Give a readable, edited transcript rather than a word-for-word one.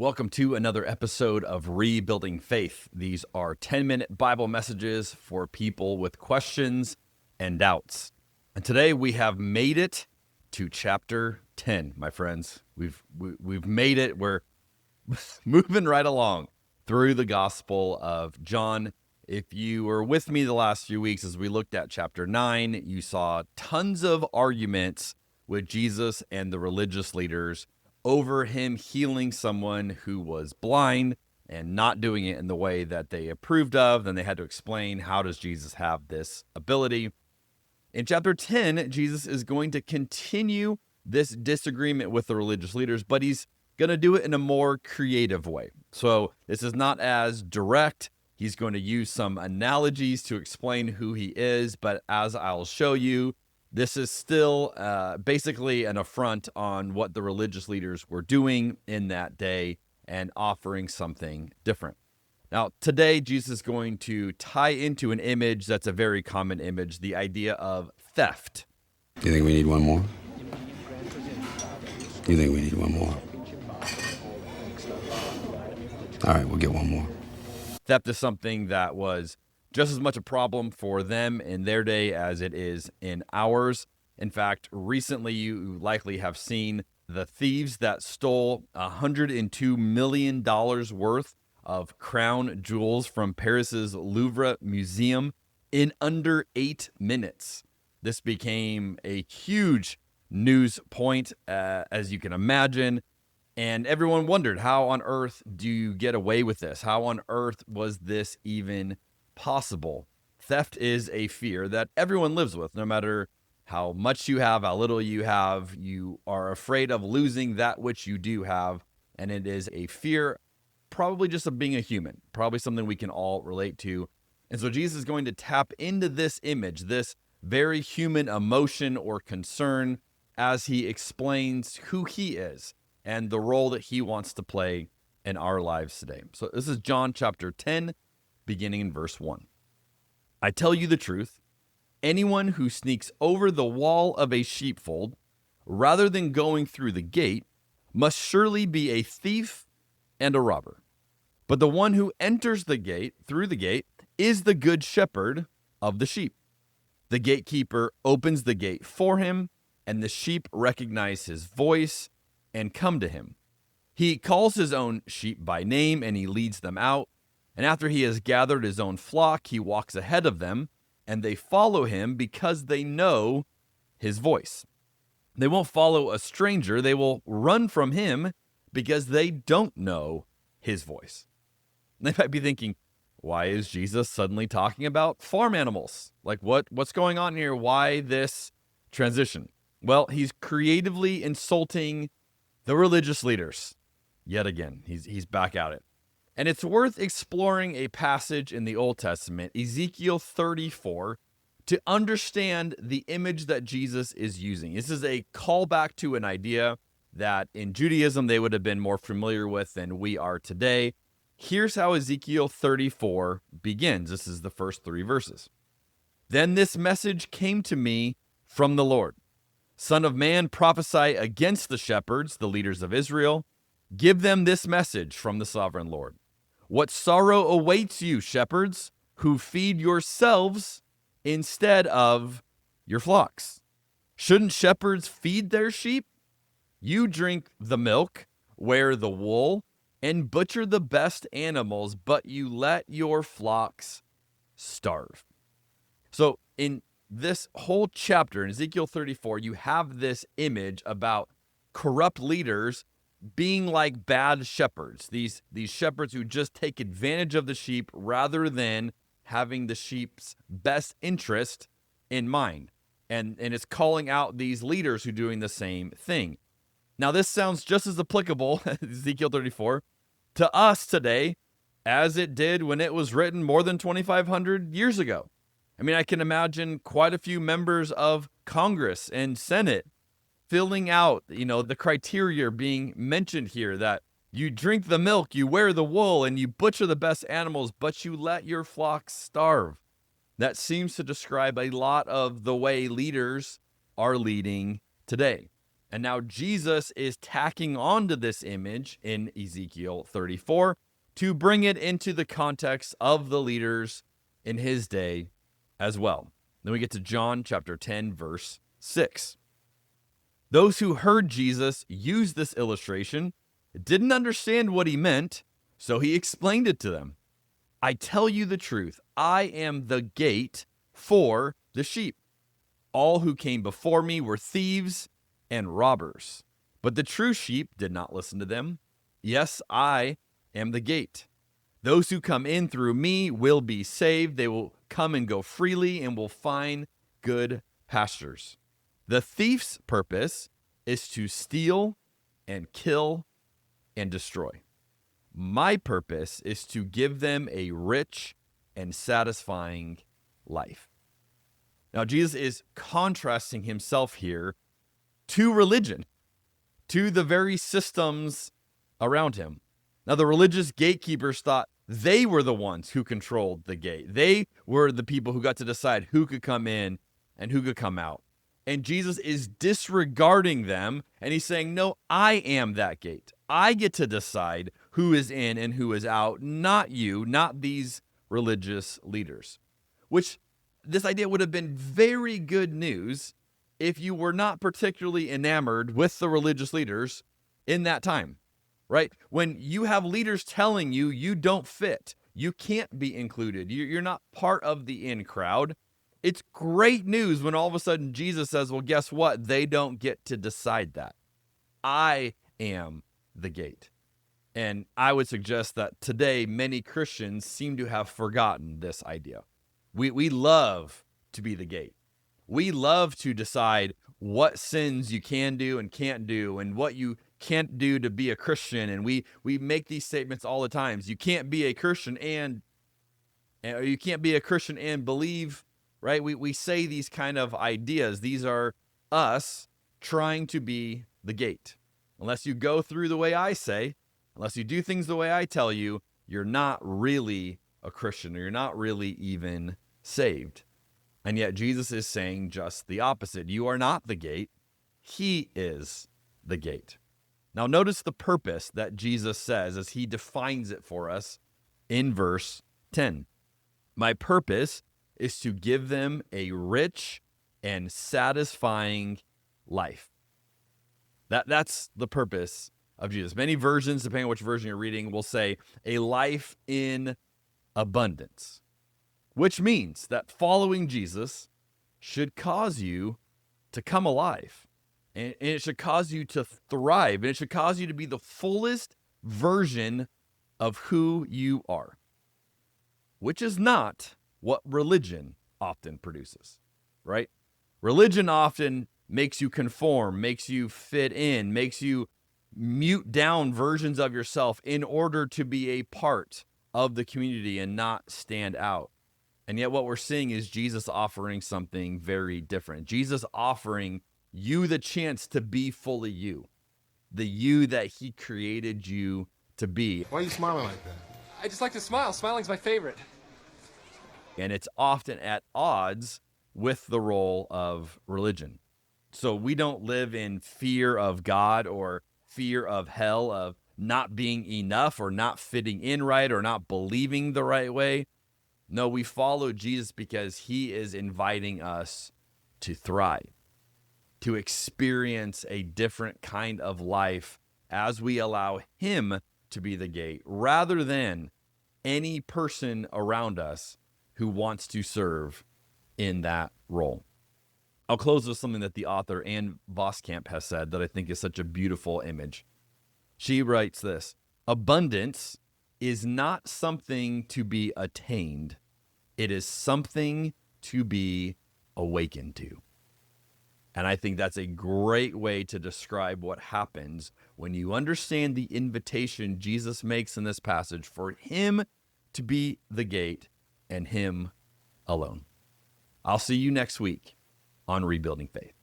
Welcome to another episode of Rebuilding Faith. These are 10-minute Bible messages for people with questions and doubts. And today we have made it to chapter 10, my friends. We've made it. We're moving right along through the Gospel of John. If you were with me the last few weeks as we looked at chapter 9, you saw tons of arguments with Jesus and the religious leaders over him healing someone who was blind and not doing it in the way that they approved of. Then they had to explain, how does Jesus have this ability? In chapter 10, Jesus is going to continue this disagreement with the religious leaders, but he's going to do it in a more creative way. So this is not as direct. He's going to use some analogies to explain who he is, but as I'll show you, this is still basically an affront on what the religious leaders were doing in that day and offering something different. Now, today, Jesus is going to tie into an image that's a very common image, the idea of theft. You think we need one more? You think we need one more? All right, we'll get one more. Theft is something that was just as much a problem for them in their day as it is in ours. In fact, recently you likely have seen the thieves that stole $102 million worth of crown jewels from Paris's Louvre Museum in under 8 minutes. This became a huge news point, as you can imagine. And everyone wondered, how on earth do you get away with this? How on earth was this even possible? Theft is a fear that everyone lives with, no matter how much you have, how little you have. You are afraid of losing that which you do have, and it is a fear probably just of being a human, probably something we can all relate to. And so Jesus is going to tap into this image, this very human emotion or concern, as he explains who he is and the role that he wants to play in our lives today. So this is John chapter 10, beginning in verse 1. I tell you the truth, anyone who sneaks over the wall of a sheepfold rather than going through the gate must surely be a thief and a robber. But the one who enters the gate through the gate is the good shepherd of the sheep. The gatekeeper opens the gate for him, and the sheep recognize his voice and come to him. He calls his own sheep by name, and he leads them out. And after he has gathered his own flock, he walks ahead of them, and they follow him because they know his voice. They won't follow a stranger. They will run from him because they don't know his voice. And they might be thinking, why is Jesus suddenly talking about farm animals? Like, what's going on here? Why this transition? Well, he's creatively insulting the religious leaders. Yet again, he's back at it. And it's worth exploring a passage in the Old Testament, Ezekiel 34, to understand the image that Jesus is using. This is a callback to an idea that in Judaism they would have been more familiar with than we are today. Here's how Ezekiel 34 begins. This is the first 3 verses. Then this message came to me from the Lord. Son of man, prophesy against the shepherds, the leaders of Israel. Give them this message from the sovereign Lord. What sorrow awaits you, shepherds, who feed yourselves instead of your flocks? Shouldn't shepherds feed their sheep? You drink the milk, wear the wool, and butcher the best animals, but you let your flocks starve. So in this whole chapter, in Ezekiel 34, you have this image about corrupt leaders being like bad shepherds, these shepherds who just take advantage of the sheep rather than having the sheep's best interest in mind. And it's calling out these leaders who are doing the same thing. Now, this sounds just as applicable, Ezekiel 34, to us today as it did when it was written more than 2,500 years ago. I mean, I can imagine quite a few members of Congress and Senate filling out, the criteria being mentioned here, that you drink the milk, you wear the wool, and you butcher the best animals, but you let your flocks starve. That seems to describe a lot of the way leaders are leading today. And now Jesus is tacking onto this image in Ezekiel 34 to bring it into the context of the leaders in his day as well. Then we get to John chapter 10, verse 6. Those who heard Jesus use this illustration didn't understand what he meant, so he explained it to them. I tell you the truth, I am the gate for the sheep. All who came before me were thieves and robbers, but the true sheep did not listen to them. Yes, I am the gate. Those who come in through me will be saved. They will come and go freely and will find good pastures. The thief's purpose is to steal and kill and destroy. My purpose is to give them a rich and satisfying life. Now, Jesus is contrasting himself here to religion, to the very systems around him. Now, the religious gatekeepers thought they were the ones who controlled the gate. They were the people who got to decide who could come in and who could come out. And Jesus is disregarding them, and he's saying, no, I am that gate. I get to decide who is in and who is out, not you, not these religious leaders. Which, this idea would have been very good news if you were not particularly enamored with the religious leaders in that time, right? When you have leaders telling you you don't fit, you can't be included, you're not part of the in crowd, it's great news when all of a sudden Jesus says, well, guess what? They don't get to decide that. I am the gate. And I would suggest that today many Christians seem to have forgotten this idea. We love to be the gate. We love to decide what sins you can do and can't do and what you can't do to be a Christian. And we make these statements all the time. You can't be a Christian and you can't be a Christian and believe, right? We say these kind of ideas. These are us trying to be the gate. Unless you go through the way I say, unless you do things the way I tell you, you're not really a Christian, or you're not really even saved. And yet Jesus is saying just the opposite. You are not the gate. He is the gate. Now notice the purpose that Jesus says as he defines it for us in verse 10. My purpose is to give them a rich and satisfying life. That's the purpose of Jesus. Many versions, depending on which version you're reading, will say a life in abundance, which means that following Jesus should cause you to come alive, and it should cause you to thrive, and it should cause you to be the fullest version of who you are, which is not what religion often produces, right? Religion often makes you conform, makes you fit in, makes you mute down versions of yourself in order to be a part of the community and not stand out. And yet what we're seeing is Jesus offering something very different. Jesus offering you the chance to be fully you, the you that he created you to be. Why are you smiling like that? I just like to smile. Smiling's my favorite. And it's often at odds with the role of religion. So we don't live in fear of God or fear of hell, of not being enough or not fitting in right or not believing the right way. No, we follow Jesus because he is inviting us to thrive, to experience a different kind of life as we allow him to be the gate, rather than any person around us who wants to serve in that role. I'll close with something that the author Ann Voskamp has said that I think is such a beautiful image. She writes this: abundance is not something to be attained. It is something to be awakened to. And I think that's a great way to describe what happens when you understand the invitation Jesus makes in this passage for him to be the gate and him alone. I'll see you next week on Rebuilding Faith.